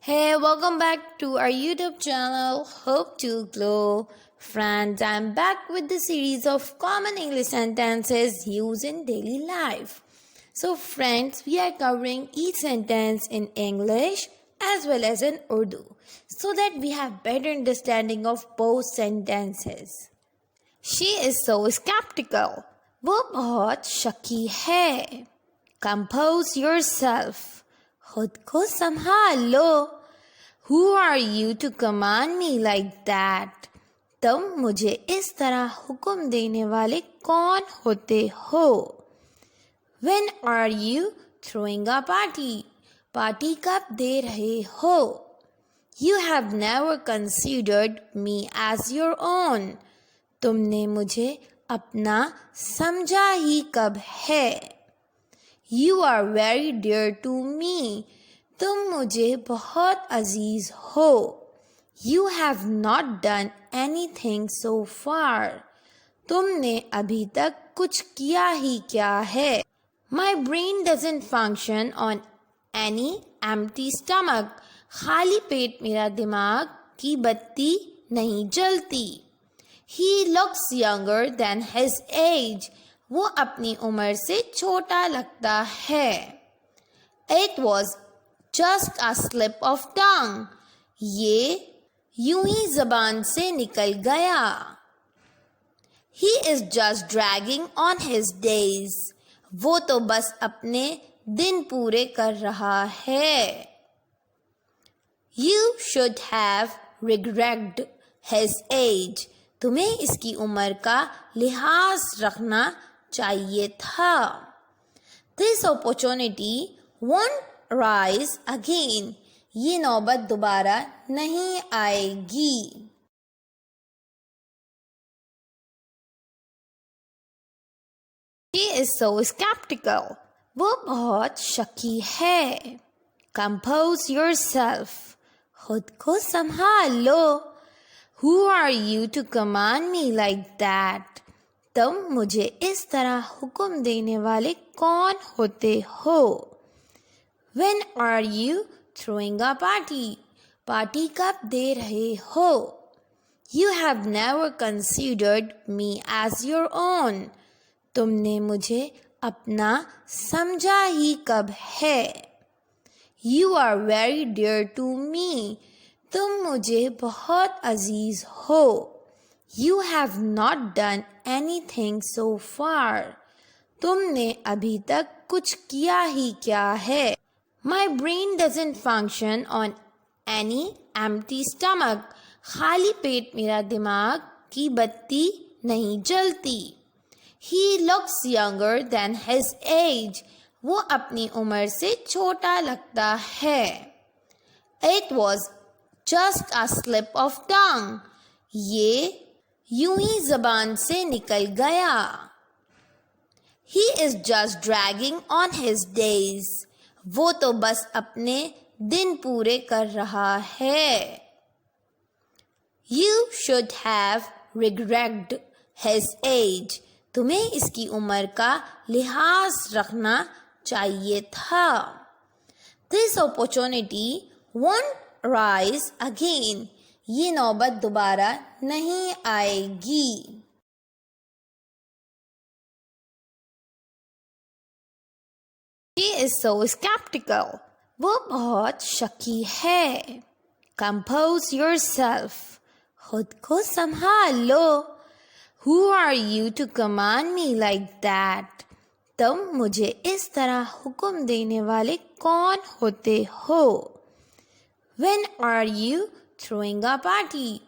Hey, welcome back to our YouTube channel, Hope to Glow. Friends, I'm back with the series of common English sentences used in daily life. So, friends, we are covering each sentence in English as well as in Urdu so that we have better understanding of both sentences. She is so skeptical. वो बहुत shaky है. Compose yourself. खुद को संभाल लो. Who are you to command me like that? तुम मुझे इस तरह हुक्म देने वाले कौन होते हो? When are you throwing a party? Party कब दे रहे हो? You have never considered me as your own. तुमने मुझे अपना समझा ही कब है? You are very dear to me. तुम मुझे बहुत अजीज हो. You have not done anything so far. तुमने अभी तक कुछ किया ही क्या है? My brain doesn't function on any empty stomach. खाली पेट मेरा दिमाग की बत्ती नहीं जलती. He looks younger than his age. वो अपनी उम्र से छोटा लगता है. It was just a slip of tongue. ये यूं ही जबान से निकल गया. He is just dragging on his days. वो तो बस अपने दिन पूरे कर रहा है. You should have regretted his age. तुम्हें इसकी उम्र का लिहाज रखना चाहिए था. This opportunity won't rise again. ये नौबत दोबारा नहीं आएगी. She is so skeptical. वो बहुत शकी है. Compose yourself. खुद को संभाल लो. Who are you to command me like that? तुम मुझे इस तरह हुक्म देने वाले कौन होते हो? When are you throwing a party? Party कब दे रहे हो? You have never considered me as your own. तुमने मुझे अपना समझा ही कब है? You are very dear to me. तुम मुझे बहुत अजीज हो. You have not done anything so far. तुमने अभी तक कुछ किया ही क्या है? My brain doesn't function on any empty stomach. खाली पेट मेरा दिमाग की बत्ती नहीं जलती. He looks younger than his age. वो अपनी उम्र से छोटा लगता है. It was just a slip of tongue. ये यूं ही जबान से निकल गया. He is just dragging on his days. वो तो बस अपने दिन पूरे कर रहा है. You should have regretted his age. तुम्हें इसकी उम्र का लिहाज रखना चाहिए था. This opportunity won't rise again. ये नौबत दोबारा नहीं आएगी. She is so skeptical. वो बहुत शकी है. Compose yourself. खुद को संभाल लो. Who are you to command me like that? तुम मुझे इस तरह हुक्म देने वाले कौन होते हो? When are you throwing a party?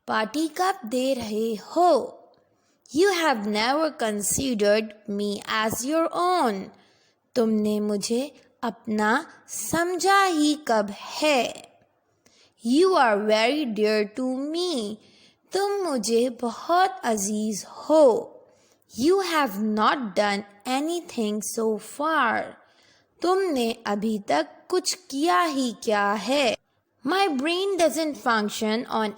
Party कब दे रहे हो? You have never considered me as your own. तुमने मुझे अपना समझा ही कब है? You are very dear to me. तुम मुझे बहुत अजीज हो. You have not done anything so far. तुमने अभी तक कुछ किया ही क्या है? My brain doesn't function on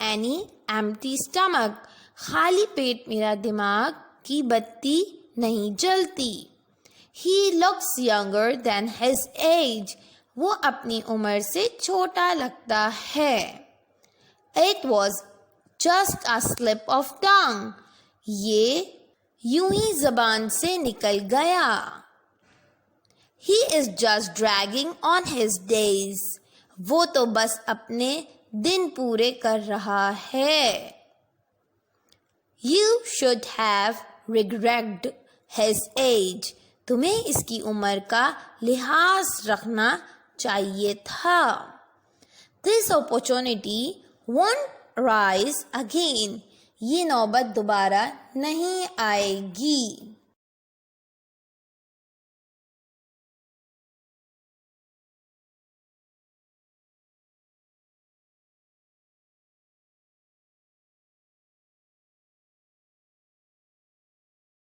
any empty stomach. खाली पेट मेरा दिमाग की बत्ती नहीं जलती. He looks younger than his age. वो अपनी उम्र से छोटा लगता है। It was just a slip of tongue. ये यूं ही जबान से निकल गया। He is just dragging on his days. वो तो बस अपने दिन पूरे कर रहा है। You should have regretted his age. तुम्हें इसकी उम्र का लिहाज रखना चाहिए था। This opportunity won't rise again. ये नौबत दोबारा नहीं आएगी।